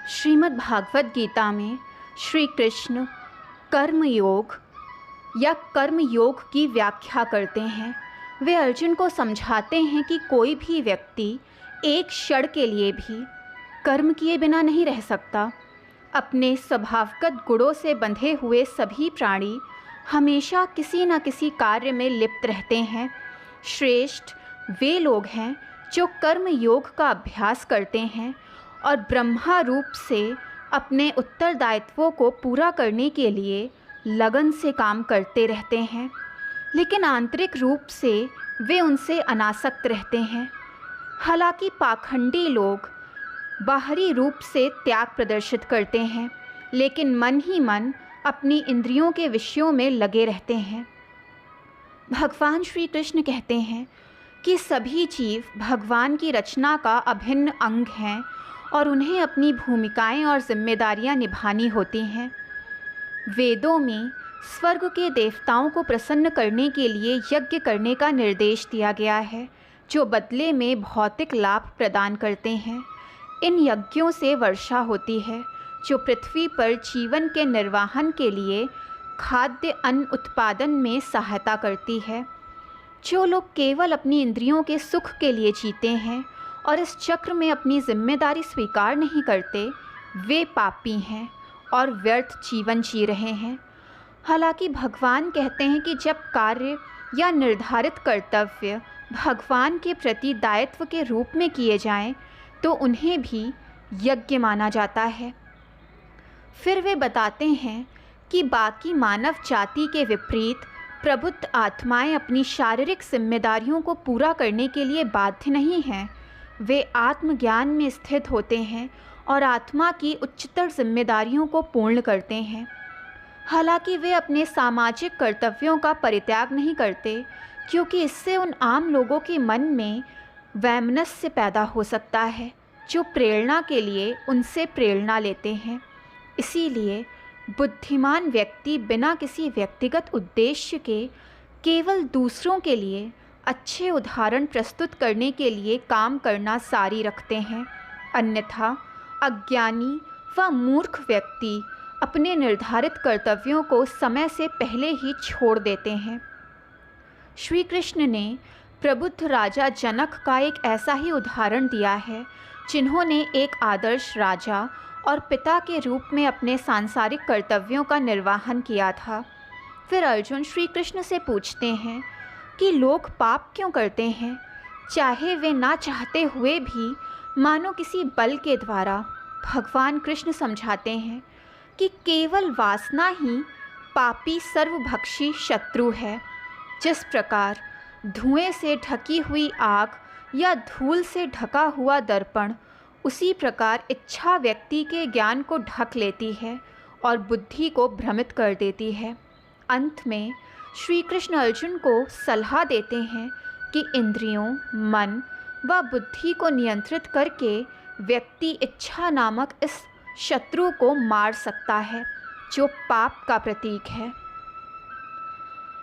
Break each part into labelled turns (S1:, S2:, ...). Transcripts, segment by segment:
S1: श्रीमद् भागवत गीता में श्री कृष्ण कर्म योग या कर्म योग की व्याख्या करते हैं। वे अर्जुन को समझाते हैं कि कोई भी व्यक्ति एक क्षण के लिए भी कर्म किए बिना नहीं रह सकता। अपने स्वभावगत गुणों से बंधे हुए सभी प्राणी हमेशा किसी न किसी कार्य में लिप्त रहते हैं। श्रेष्ठ वे लोग हैं जो कर्म योग का अभ्यास करते हैं और ब्रह्मा रूप से अपने उत्तरदायित्वों को पूरा करने के लिए लगन से काम करते रहते हैं, लेकिन आंतरिक रूप से वे उनसे अनासक्त रहते हैं। हालांकि पाखंडी लोग बाहरी रूप से त्याग प्रदर्शित करते हैं, लेकिन मन ही मन अपनी इंद्रियों के विषयों में लगे रहते हैं। भगवान श्री कृष्ण कहते हैं कि सभी जीव भगवान की रचना का अभिन्न अंग हैं और उन्हें अपनी भूमिकाएं और जिम्मेदारियां निभानी होती हैं। वेदों में स्वर्ग के देवताओं को प्रसन्न करने के लिए यज्ञ करने का निर्देश दिया गया है, जो बदले में भौतिक लाभ प्रदान करते हैं। इन यज्ञों से वर्षा होती है, जो पृथ्वी पर जीवन के निर्वाहन के लिए खाद्य अन्न उत्पादन में सहायता करती है। जो लोग केवल अपनी इंद्रियों के सुख के लिए जीते हैं और इस चक्र में अपनी जिम्मेदारी स्वीकार नहीं करते, वे पापी हैं और व्यर्थ जीवन जी रहे हैं। हालांकि भगवान कहते हैं कि जब कार्य या निर्धारित कर्तव्य भगवान के प्रति दायित्व के रूप में किए जाएं, तो उन्हें भी यज्ञ माना जाता है। फिर वे बताते हैं कि बाकी मानव जाति के विपरीत प्रबुद्ध आत्माएं अपनी शारीरिक जिम्मेदारियों को पूरा करने के लिए बाध्य नहीं हैं। वे आत्मज्ञान में स्थित होते हैं और आत्मा की उच्चतर जिम्मेदारियों को पूर्ण करते हैं। हालांकि वे अपने सामाजिक कर्तव्यों का परित्याग नहीं करते, क्योंकि इससे उन आम लोगों के मन में वैमनस्य पैदा हो सकता है, जो प्रेरणा के लिए उनसे प्रेरणा लेते हैं। इसीलिए बुद्धिमान व्यक्ति बिना किसी व्यक्तिगत उद्देश्य के केवल दूसरों के लिए अच्छे उदाहरण प्रस्तुत करने के लिए काम करना जारी रखते हैं। अन्यथा अज्ञानी व मूर्ख व्यक्ति अपने निर्धारित कर्तव्यों को समय से पहले ही छोड़ देते हैं। श्री कृष्ण ने प्रबुद्ध राजा जनक का एक ऐसा ही उदाहरण दिया है, जिन्होंने एक आदर्श राजा और पिता के रूप में अपने सांसारिक कर्तव्यों का निर्वहन किया था। फिर अर्जुन श्री कृष्ण से पूछते हैं कि लोग पाप क्यों करते हैं, चाहे वे ना चाहते हुए भी, मानो किसी बल के द्वारा। भगवान कृष्ण समझाते हैं कि केवल वासना ही पापी सर्वभक्षी शत्रु है। जिस प्रकार धुएं से ढकी हुई आग या धूल से ढका हुआ दर्पण, उसी प्रकार इच्छा व्यक्ति के ज्ञान को ढक लेती है और बुद्धि को भ्रमित कर देती है। अंत में श्री कृष्ण अर्जुन को सलाह देते हैं कि इंद्रियों, मन व बुद्धि को नियंत्रित करके व्यक्ति इच्छा नामक इस शत्रु को मार सकता है, जो पाप का प्रतीक है।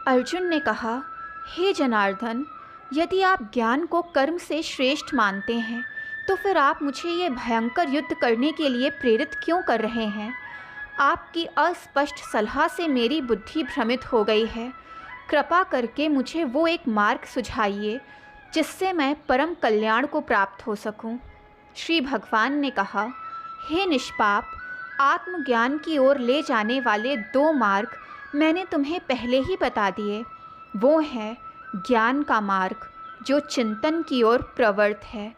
S1: अर्जुन ने कहा, हे जनार्दन, यदि आप ज्ञान को कर्म से श्रेष्ठ मानते हैं, तो फिर आप मुझे ये भयंकर युद्ध करने के लिए प्रेरित क्यों कर रहे हैं? आपकी अस्पष्ट सलाह से मेरी बुद्धि भ्रमित हो गई है। कृपा करके मुझे वो एक मार्ग सुझाइए जिससे मैं परम कल्याण को प्राप्त हो सकूं। श्री भगवान ने कहा, हे निष्पाप, आत्मज्ञान की ओर ले जाने वाले दो मार्ग मैंने तुम्हें पहले ही बता दिए। वो है ज्ञान का मार्ग, जो चिंतन की ओर प्रवृत्त है,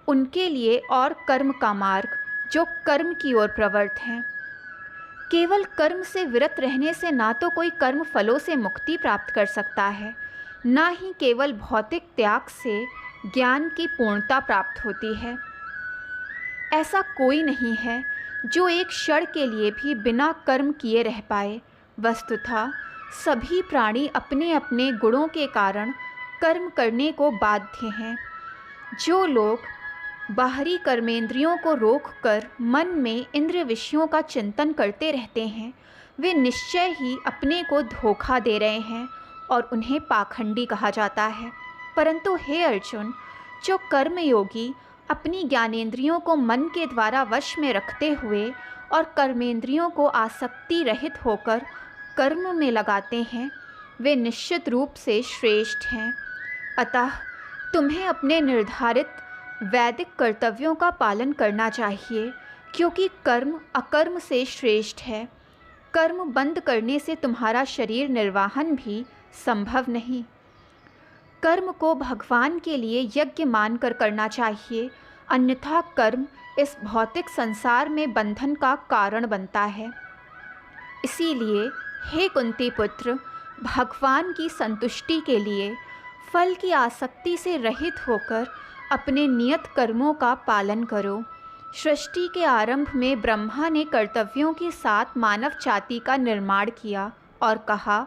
S1: उनके लिए, और कर्म का मार्ग, जो कर्म की ओर प्रवृत्त है। केवल कर्म से विरत रहने से ना तो कोई कर्म फलों से मुक्ति प्राप्त कर सकता है, ना ही केवल भौतिक त्याग से ज्ञान की पूर्णता प्राप्त होती है। ऐसा कोई नहीं है जो एक क्षण के लिए भी बिना कर्म किए रह पाए। वस्तुतः सभी प्राणी अपने अपने गुणों के कारण कर्म करने को बाध्य हैं। जो लोग बाहरी कर्मेंद्रियों को रोककर मन में इंद्रिय विषयों का चिंतन करते रहते हैं, वे निश्चय ही अपने को धोखा दे रहे हैं और उन्हें पाखंडी कहा जाता है। परंतु हे अर्जुन, जो कर्मयोगी अपनी ज्ञानेंद्रियों को मन के द्वारा वश में रखते हुए और कर्मेंद्रियों को आसक्ति रहित होकर कर्म में लगाते हैं, वे निश्चित रूप से श्रेष्ठ हैं। अतः तुम्हें अपने निर्धारित वैदिक कर्तव्यों का पालन करना चाहिए, क्योंकि कर्म अकर्म से श्रेष्ठ है। कर्म बंद करने से तुम्हारा शरीर निर्वाहन भी संभव नहीं। कर्म को भगवान के लिए यज्ञ मानकर करना चाहिए, अन्यथा कर्म इस भौतिक संसार में बंधन का कारण बनता है। इसीलिए हे कुंती पुत्र, भगवान की संतुष्टि के लिए फल की आसक्ति से रहित होकर अपने नियत कर्मों का पालन करो। सृष्टि के आरंभ में ब्रह्मा ने कर्तव्यों के साथ मानव जाति का निर्माण किया और कहा,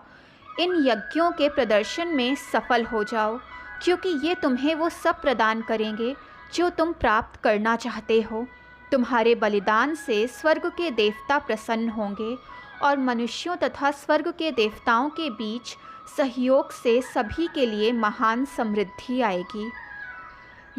S1: इन यज्ञों के प्रदर्शन में सफल हो जाओ, क्योंकि ये तुम्हें वो सब प्रदान करेंगे जो तुम प्राप्त करना चाहते हो। तुम्हारे बलिदान से स्वर्ग के देवता प्रसन्न होंगे और मनुष्यों तथा स्वर्ग के देवताओं के बीच सहयोग से सभी के लिए महान समृद्धि आएगी।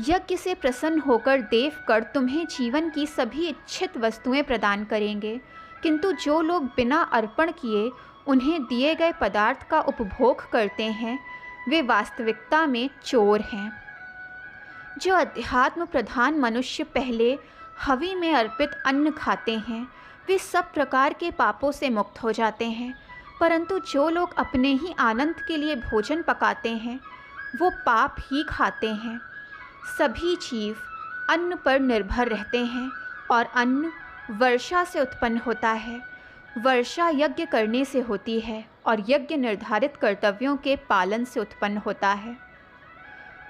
S1: यज्ञ से प्रसन्न होकर देवगण तुम्हें जीवन की सभी इच्छित वस्तुएं प्रदान करेंगे, किंतु जो लोग बिना अर्पण किए उन्हें दिए गए पदार्थ का उपभोग करते हैं, वे वास्तविकता में चोर हैं। जो अध्यात्म प्रधान मनुष्य पहले हवि में अर्पित अन्न खाते हैं, वे सब प्रकार के पापों से मुक्त हो जाते हैं, परंतु जो लोग अपने ही आनंद के लिए भोजन पकाते हैं, वो पाप ही खाते हैं। सभी जीव अन्न पर निर्भर रहते हैं और अन्न वर्षा से उत्पन्न होता है। वर्षा यज्ञ करने से होती है और यज्ञ निर्धारित कर्तव्यों के पालन से उत्पन्न होता है।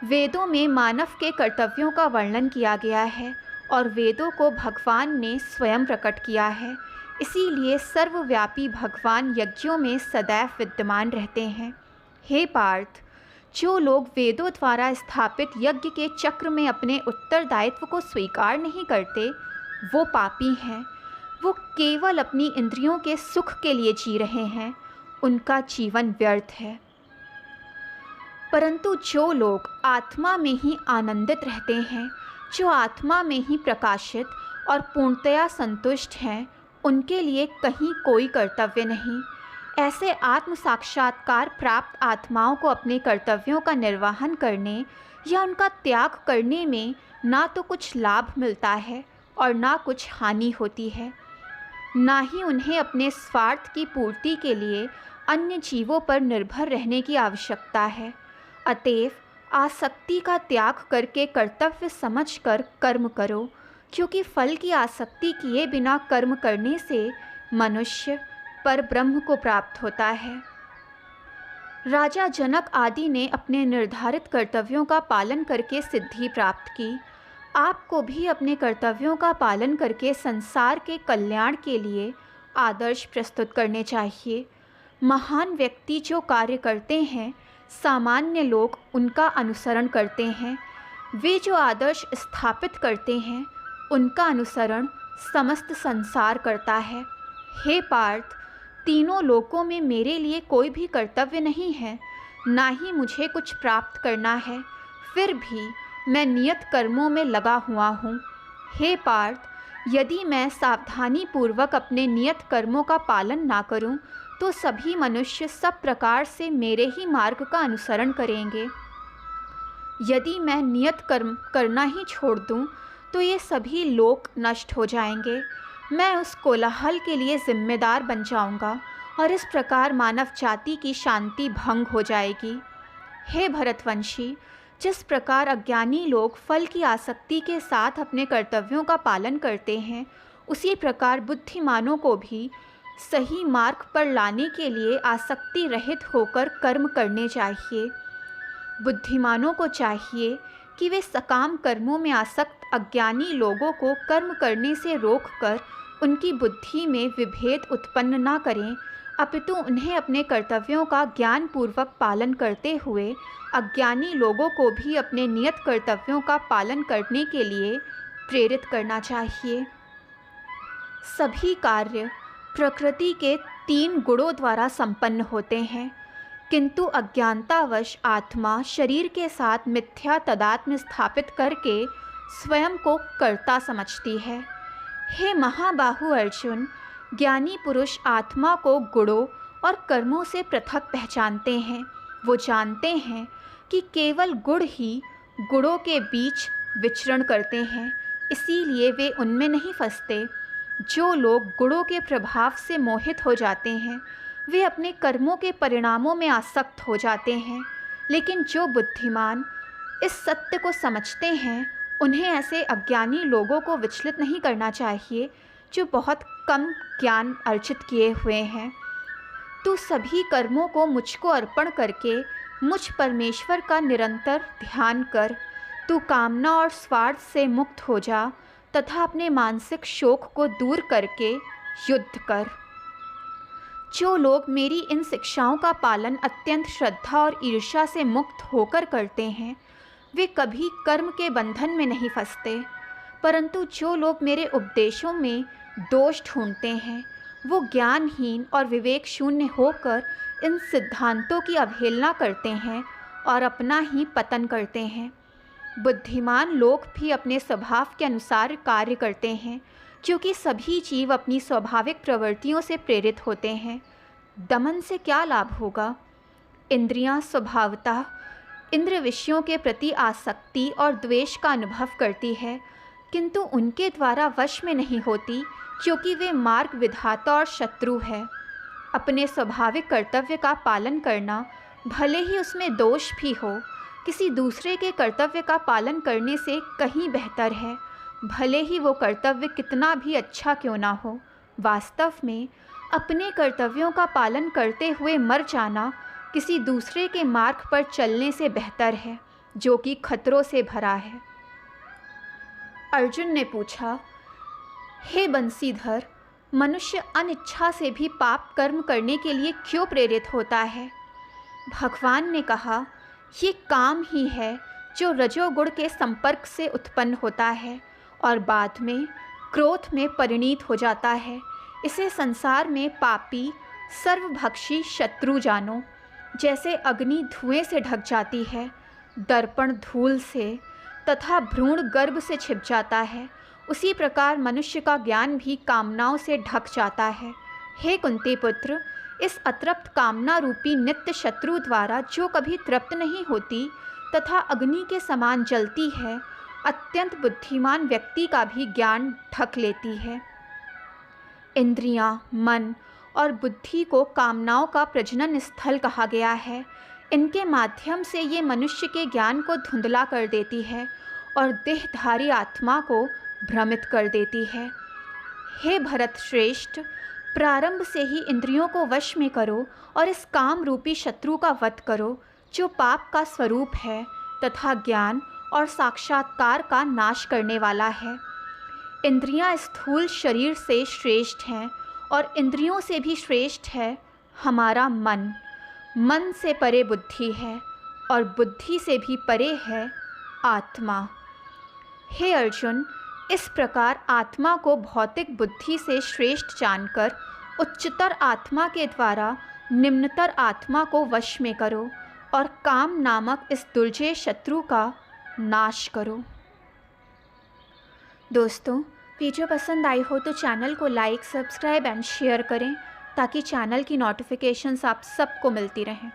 S1: वेदों में मानव के कर्तव्यों का वर्णन किया गया है और वेदों को भगवान ने स्वयं प्रकट किया है। इसीलिए सर्वव्यापी भगवान यज्ञों में सदैव विद्यमान रहते हैं। हे पार्थ, जो लोग वेदों द्वारा स्थापित यज्ञ के चक्र में अपने उत्तरदायित्व को स्वीकार नहीं करते, वो पापी हैं। वो केवल अपनी इंद्रियों के सुख के लिए जी रहे हैं, उनका जीवन व्यर्थ है। परंतु जो लोग आत्मा में ही आनंदित रहते हैं, जो आत्मा में ही प्रकाशित और पूर्णतया संतुष्ट हैं, उनके लिए कहीं कोई कर्तव्य नहीं। ऐसे आत्म साक्षात्कार प्राप्त आत्माओं को अपने कर्तव्यों का निर्वहन करने या उनका त्याग करने में ना तो कुछ लाभ मिलता है और ना कुछ हानि होती है। ना ही उन्हें अपने स्वार्थ की पूर्ति के लिए अन्य जीवों पर निर्भर रहने की आवश्यकता है। अतएव आसक्ति का त्याग करके कर्तव्य समझकर कर्म करो, क्योंकि फल की आसक्ति किए बिना कर्म करने से मनुष्य पर ब्रह्म को प्राप्त होता है। राजा जनक आदि ने अपने निर्धारित कर्तव्यों का पालन करके सिद्धि प्राप्त की। आपको भी अपने कर्तव्यों का पालन करके संसार के कल्याण के लिए आदर्श प्रस्तुत करने चाहिए। महान व्यक्ति जो कार्य करते हैं, सामान्य लोग उनका अनुसरण करते हैं। वे जो आदर्श स्थापित करते हैं, उनका अनुसरण समस्त संसार करता है। हे पार्थ, तीनों लोकों में मेरे लिए कोई भी कर्तव्य नहीं है, ना ही मुझे कुछ प्राप्त करना है, फिर भी मैं नियत कर्मों में लगा हुआ हूँ। हे पार्थ, यदि मैं सावधानी पूर्वक अपने नियत कर्मों का पालन ना करूं, तो सभी मनुष्य सब प्रकार से मेरे ही मार्ग का अनुसरण करेंगे। यदि मैं नियत कर्म करना ही छोड़ दूं, तो ये सभी लोक नष्ट हो जाएंगे। मैं उस कोलाहल के लिए जिम्मेदार बन जाऊंगा और इस प्रकार मानव जाति की शांति भंग हो जाएगी। हे भरतवंशी, जिस प्रकार अज्ञानी लोग फल की आसक्ति के साथ अपने कर्तव्यों का पालन करते हैं, उसी प्रकार बुद्धिमानों को भी सही मार्ग पर लाने के लिए आसक्ति रहित होकर कर्म करने चाहिए। बुद्धिमानों को चाहिए कि वे सकाम कर्मों में आसक्त अज्ञानी लोगों को कर्म करने से रोककर उनकी बुद्धि में विभेद उत्पन्न ना करें, अपितु उन्हें अपने कर्तव्यों का ज्ञानपूर्वक पालन करते हुए अज्ञानी लोगों को भी अपने नियत कर्तव्यों का पालन करने के लिए प्रेरित करना चाहिए। सभी कार्य प्रकृति के 3 गुणों द्वारा संपन्न होते हैं, किंतु अज्ञानतावश आत्मा शरीर के साथ मिथ्या तदात्म्य स्थापित करके स्वयं को कर्ता समझती है। हे महाबाहु अर्जुन, ज्ञानी पुरुष आत्मा को गुणों और कर्मों से पृथक पहचानते हैं। वो जानते हैं कि केवल गुण ही गुणों के बीच विचरण करते हैं, इसीलिए वे उनमें नहीं फंसते। जो लोग गुणों के प्रभाव से मोहित हो जाते हैं वे अपने कर्मों के परिणामों में आसक्त हो जाते हैं, लेकिन जो बुद्धिमान इस सत्य को समझते हैं उन्हें ऐसे अज्ञानी लोगों को विचलित नहीं करना चाहिए जो बहुत कम ज्ञान अर्जित किए हुए हैं। तू सभी कर्मों को मुझको अर्पण करके मुझ परमेश्वर का निरंतर ध्यान कर। तू कामना और स्वार्थ से मुक्त हो जा तथा अपने मानसिक शोक को दूर करके युद्ध कर। जो लोग मेरी इन शिक्षाओं का पालन अत्यंत श्रद्धा और ईर्ष्या से मुक्त होकर करते हैं वे कभी कर्म के बंधन में नहीं फंसते, परंतु जो लोग मेरे उपदेशों में दोष ढूंढते हैं वो ज्ञानहीन और विवेक शून्य होकर इन सिद्धांतों की अवहेलना करते हैं और अपना ही पतन करते हैं। बुद्धिमान लोग भी अपने स्वभाव के अनुसार कार्य करते हैं, क्योंकि सभी जीव अपनी स्वाभाविक प्रवृत्तियों से प्रेरित होते हैं। दमन से क्या लाभ होगा? इंद्रियां स्वभावतः इंद्रिय विषयों के प्रति आसक्ति और द्वेष का अनुभव करती है, किंतु उनके द्वारा वश में नहीं होती, क्योंकि वे मार्ग विधाता और शत्रु है। अपने स्वाभाविक कर्तव्य का पालन करना, भले ही उसमें दोष भी हो, किसी दूसरे के कर्तव्य का पालन करने से कहीं बेहतर है, भले ही वो कर्तव्य कितना भी अच्छा क्यों ना हो। वास्तव में अपने कर्तव्यों का पालन करते हुए मर जाना किसी दूसरे के मार्ग पर चलने से बेहतर है, जो कि खतरों से भरा है। अर्जुन ने पूछा, हे बंसीधर, मनुष्य अनिच्छा से भी पाप कर्म करने के लिए क्यों प्रेरित होता है? भगवान ने कहा, ये काम ही है जो रजोगुण के संपर्क से उत्पन्न होता है और बाद में क्रोध में परिणत हो जाता है। इसे संसार में पापी सर्वभक्षी शत्रु जानो। जैसे अग्नि धुएं से ढक जाती है, दर्पण धूल से तथा भ्रूण गर्भ से छिप जाता है, उसी प्रकार मनुष्य का ज्ञान भी कामनाओं से ढक जाता है। हे कुंती पुत्र, इस अतृप्त कामना रूपी नित्य शत्रु द्वारा जो कभी तृप्त नहीं होती तथा अग्नि के समान जलती है, अत्यंत बुद्धिमान व्यक्ति का भी ज्ञान ढक लेती है। इंद्रियां, मन और बुद्धि को कामनाओं का प्रजनन स्थल कहा गया है। इनके माध्यम से ये मनुष्य के ज्ञान को धुंधला कर देती है और देहधारी आत्मा को भ्रमित कर देती है। हे भरत श्रेष्ठ, प्रारंभ से ही इंद्रियों को वश में करो और इस काम रूपी शत्रु का वध करो जो पाप का स्वरूप है तथा ज्ञान और साक्षात्कार का नाश करने वाला है। इंद्रियां स्थूल शरीर से श्रेष्ठ हैं और इंद्रियों से भी श्रेष्ठ है हमारा मन। मन से परे बुद्धि है और बुद्धि से भी परे है आत्मा। हे अर्जुन, इस प्रकार आत्मा को भौतिक बुद्धि से श्रेष्ठ जानकर उच्चतर आत्मा के द्वारा निम्नतर आत्मा को वश में करो और काम नामक इस दुर्जय शत्रु का नाश करो। दोस्तों, वीडियो पसंद आई हो तो चैनल को लाइक, सब्सक्राइब एंड शेयर करें ताकि चैनल की नोटिफिकेशंस आप सबको मिलती रहें।